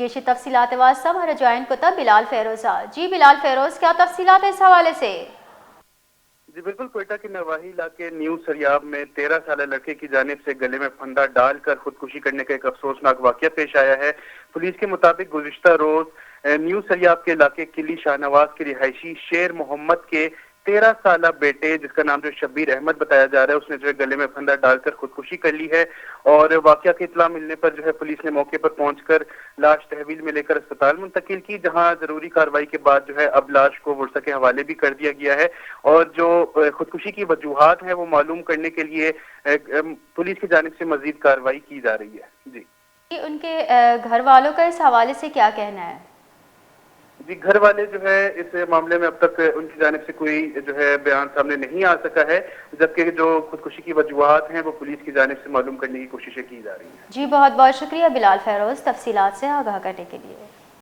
یہ تفصیلات واسطہ ہمارا جوائن کتب بلال فیروز۔ جی بلال فیروز، کیا تفصیلات اس حوالے سے؟ جی بالکل، کوئٹہ کے نواحی علاقے نیو سریاب میں 13 سالہ لڑکے کی جانب سے گلے میں پھندا ڈال کر خودکشی کرنے کا ایک افسوسناک واقعہ پیش آیا ہے۔ پولیس کے مطابق گزشتہ روز نیو سریاب کے علاقے قلی شاہ نواز کے رہائشی شیر محمد کے 13 سالہ بیٹے، جس کا نام شبیر احمد بتایا جا رہا ہے، اس نے گلے میں پھندا ڈال کر خودکشی کر لی ہے۔ اور واقعہ کی اطلاع ملنے پر پولیس نے موقع پر پہنچ کر لاش تحویل میں لے کر اسپتال منتقل کی، جہاں ضروری کارروائی کے بعد اب لاش کو ورثہ کے حوالے بھی کر دیا گیا ہے۔ اور جو خودکشی کی وجوہات ہیں وہ معلوم کرنے کے لیے پولیس کی جانب سے مزید کارروائی کی جا رہی ہے۔ جی ان کے گھر والوں کا اس حوالے سے کیا کہنا ہے؟ جی گھر والے اس معاملے میں اب تک ان کی جانب سے کوئی بیان سامنے نہیں آ سکا ہے، جبکہ جو خودکشی کی وجوہات ہیں وہ پولیس کی جانب سے معلوم کرنے کی کوششیں کی جا رہی ہیں۔ جی بہت بہت شکریہ بلال فیروز، تفصیلات سے آگاہ کرنے کے لیے۔